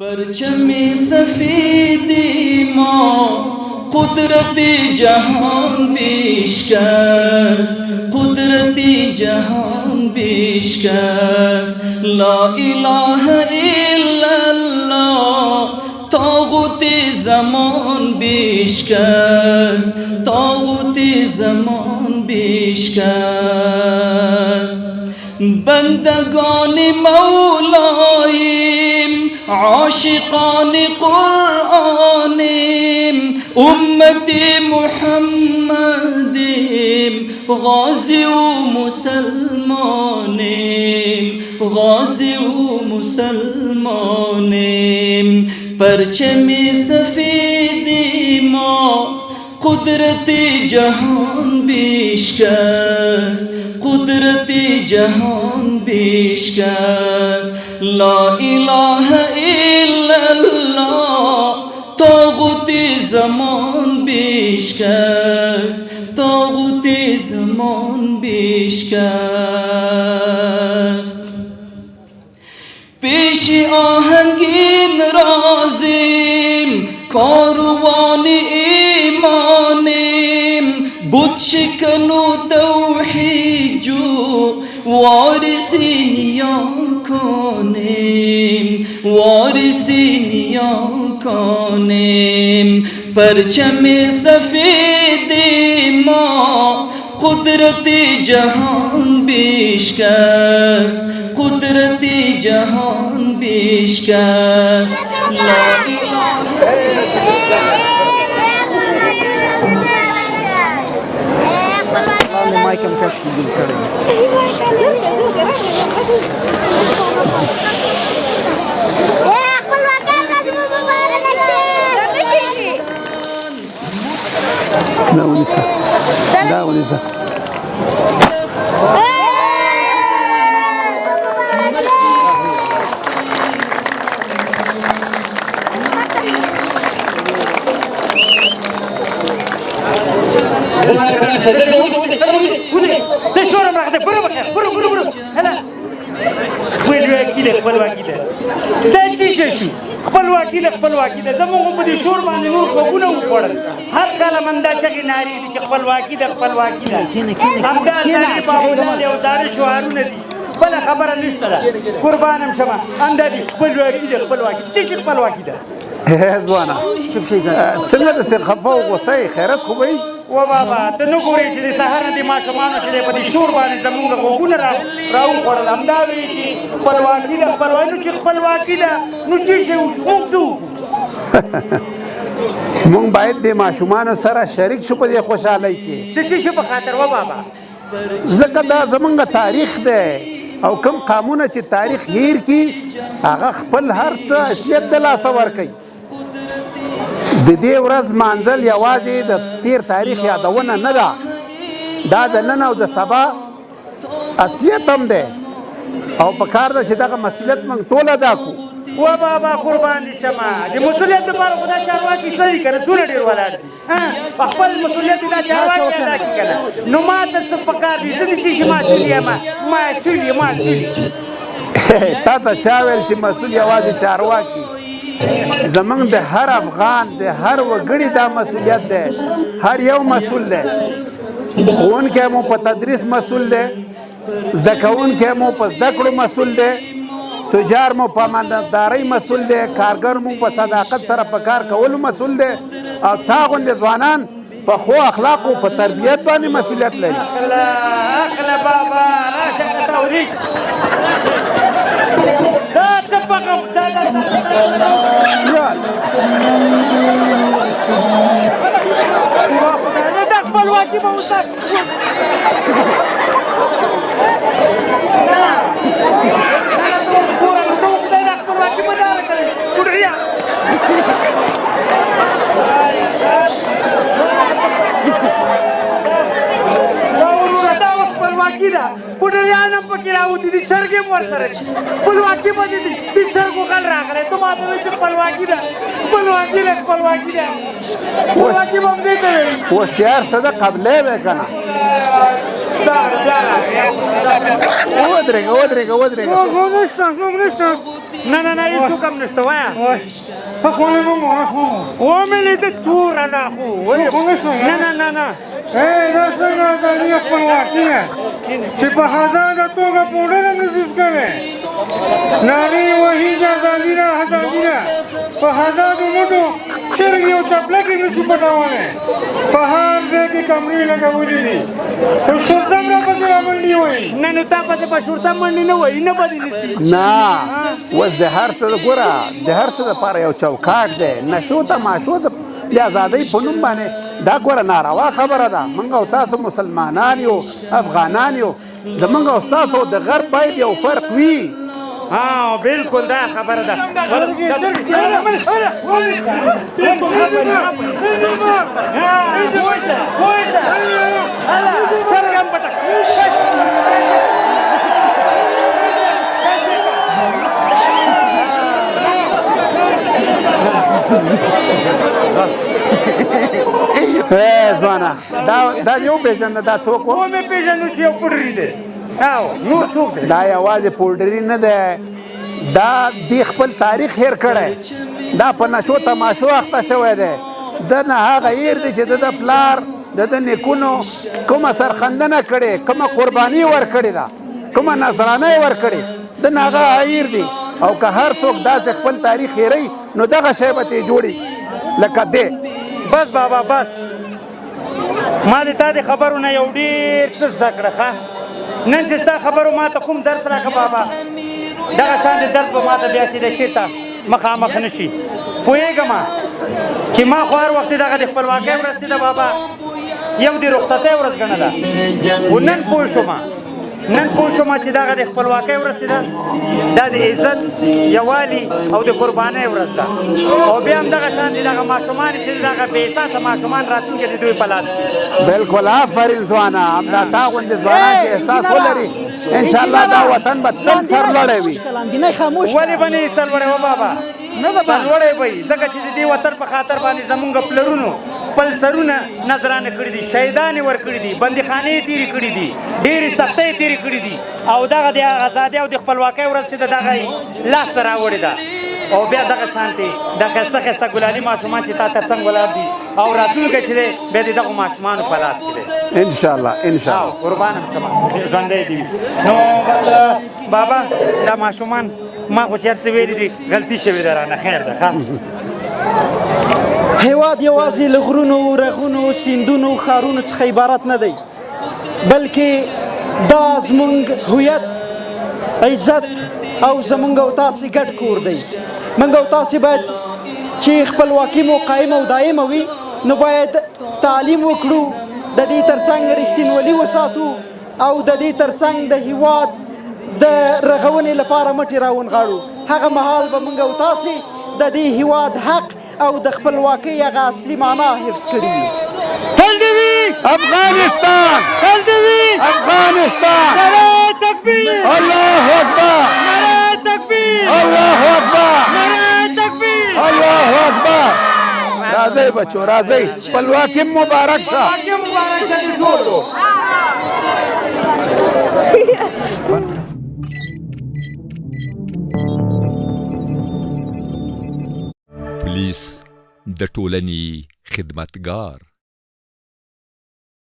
परचम सफेदी माँ कुदरती जहान पेशकश, कुदरती जहान पेशकश। ला इलाहा इल्लल्लाह तागुते ज़मान पेशकश, तागुते ज़मान पेशकश। बंदगान मौलाइम आशिकान कुरआनिम उम्मती मुहम्मदिम गाज़ी व मुसलमानिम, गाज़ी व मुसलमानिम। परचम सफेदी माँ कुदरती जहान पेशकश, कुदरती जहान पेशकश। ला इलाहा इल्लल्लाह तागुते ज़मान पेशकश, तागुते ज़मान पेशकश। पेश आहंगीन राज़िम कारवान ईमानिम बुत शिकनो तौहीद जो वारिसिनिया खानेम, वारिसिनिया खानेम। परचम सफेदी माँ कुदरती जहान पेशकश, कुदरती जहान पेशकश। ला इलाहा माइक में कैश की बिल करें لا ونسى لا ونسى خپلواکي ده زموږ په دې شور باندې نور غوږونه وخوړل. هر کله مندا چغې نارې دي چې خپلواکي ده خپلواکي ده. همدا ځاني باولاد او ځاني شعارونه دي، بله خبره نشته ده. قربانم شمه همدا دي خپلواکي ده خپلواکي. څه چې خپلواکي ده ځوانه څنګه داسې خفه او غوسه یې خیرت خو به وي؟ و بابا ته نه ګورې چې د سهار نه د ماشومانو چې دی په دې شور باندې زموږ غوږونه راوخوړل. همدا وایي چې خپلواکي ده خپلواکي. نو چې خپلواکي ده نو چې شی وشو موږ څه وکړو؟ موږ باید د ماشومانو سره شریک شو په دې خوشحالۍ کې. د څه شي په خاطر و بابا؟ ځکه دا زمونږ تاریخ دی او کوم قامونه چې تاریخ هیر کي هغه خپل هر څه اصلیت د لاسه ورکوي. د دې ورځ مانځل یوازې د تیر تاریخ یادونه نه ده، دا د نن او د سبا اصلیت هم دی او په کار ده چې دغه مسؤلیت موږ ټول ادا کړو. و بابا قربان دي شمه د مسؤلیت لپاره خدای چارواکي شته دي که نه؟ څونه ډېر ولاړ دي. په خپل مسؤلیت دا چارواکي ادا کړي که نه؟ نو ما ته څه پکار دي؟ زه د څه شي مسؤل یم؟ مسؤل یم مسؤل. تا ته چا ویل چې مسؤل یوازې چارواکي؟ زمونږ د هر افغان د هر وګړي دا مسؤلیت دی، هر یو مسؤل دی. ښوونکی مو په تدریس مسؤل دی، زده کوونکی مو په زده کړو مسؤل دی، تجار مو په امانتدارۍ مسؤل دی، کارګر مو په صداقت سره په کار کولو مسؤل دی، او تا غوندې ځوانان په ښو اخلاقو په تربیت باندې مسؤلیت لري. اخله بابا راشه توحید دا څه پکم دا خپلواکي به وساتو. خپلواکي به داره کوي ګوډریا دا اوس خپلواکي ده. ګوډریان هم پکې راوتي دي، چرګې هم ورسره دي. خپلواکي به دي د چرګو غل راغلی. ته ما ته وایې چې خپلواکي ده خپلواکي ده خپلواکي ده. خپلواکي به هم دې ته وایي. هوښیار څه ده قبلې به که نه؟ ودرېږه ودرېږه ودرېږه. نه نه هیڅوک هم نشته وایه ومې لیده توره دا خو نه نه نه نه دا څنګه ازادي خپلواکي ده چې په آزاده توګه پوډر هم نشي څکلی نارې وهي چې ازادي ده ازادي ده په آزادو مټو چرګ یو چپلک یې نشو پټولی په هر ځای کې کمرې لګولي دي په شرطم راپسې رامنډي وایي نه نو تا پسې په شورته منډې نه وایي نه به دې نیسي نه اوس د هر څه ګوره د هر څه دپاره یو چوکاټ دی نشو تماشو د ازادۍ په نوم باندې دا ګوره ناروا خبره ده موږ او تاسو مسلمانان یو افغانان یو زموږ او ستاسو د غرب باید یو فرق وي ها بالکل دا خبره ده ځوانه دا یو پېژنده دا څوک و ومې پېژنو چې یو پوډري دی نور څوک دی دا یوازې پوډري نه دی دا دی خپل تاریخ هیر کړی دا په نشو تماشو اخته شوی دی ده نه هغه هیر دی چې د ده پلار د ده نیکونو کومه سرخندنه کړې کومه قرباني ورکړې ده کومه نذرانه یې ورکړې ده نه هغه هیر دی او که هر څوک داسې خپل تاریخ هیروي نو دغه شی به ترې جوړي لکه دی بس بابا بس ما د تا د خبرو نه یو ډېر څه زده کړه ښه نن چې ستا خبرو ما ته کوم درس راکړه بابا دغه شان د درس به ما ته بیا سیده شي ته مخامخ نه شي پوهېږم چې ما خو هر وخت دغه د خپلواکۍ ورځ چې ده بابا یو د رخصتۍ ورځ ګڼله خو نن پوه شوم چې دغه د خپلواکۍ ورځ چې ده دا د عزت یووالي او د قربانۍ ورځ ده او بیا هم دغه شان دي دغه ماشومان چې دغه بې احساسه ماشومان راتلونکي د دوی په لاس بالکل آفرین ځوانه همدا تا غوندې ځوانان چې احساس ولري انشاءالله دا وطن به تل سرلوړی وي ولې به نه وي سرلوړی و بابا سرلوړی به وي ځکه چې د دې وطن په خاطر باندې زمونږ پلرونو خپل سرونه نذرانه کړي دي شهیدان یې ورکړي دي بندیخانې یې تېرې کړي دي ډېرې سختۍ یې تېرې کړي دي او دغه د ازادۍ او د خپلواکۍ ورځ چې ده دغه یې لاسته راوړې ده او بیا دغه شانتې د ښایسته ښایسته ګلالي ماشومان چې تا تر څنګ ولاړ دي او راتلونکی چې دی بیا د دغو ماشومانو په لاس کې دی انشاءالله انشاءالله قربان هم شمه ژوندی دي نو بس بابا دا ماشومان ما خو چې هر څه ویلي دي غلطي شوې ده رانه خیر ده ښه هیواد یوازې له غرونو رغونو سیندونو ښارونو څخه عبارت نه دی بلکې دا زموږ هویت عزت او زموږ او تاسې ګډ کور دی موږ او تاسې باید چې خپلواکي مو قایم او دایمه وي نو باید تعلیم وکړو د دې ترڅنګ رښتینولي وساتو او د دې ترڅنګ د هیواد د رغونې لپاره مټې راونغاړو هغه مهال به موږ او تاسې د دې هیواد حق او د خپلواکۍ هغه اصلي معنا حفظ کړي وي تل دې وي افغانستان تل دې وي افغانستان نعرې تکبیر الله اکبر نعرې تکبیر الله اکبر نعرې تکبیر الله اکبر راځئ بچو راځئ خپلواکي مبارک شه پولیس د ټولنې خدمتګار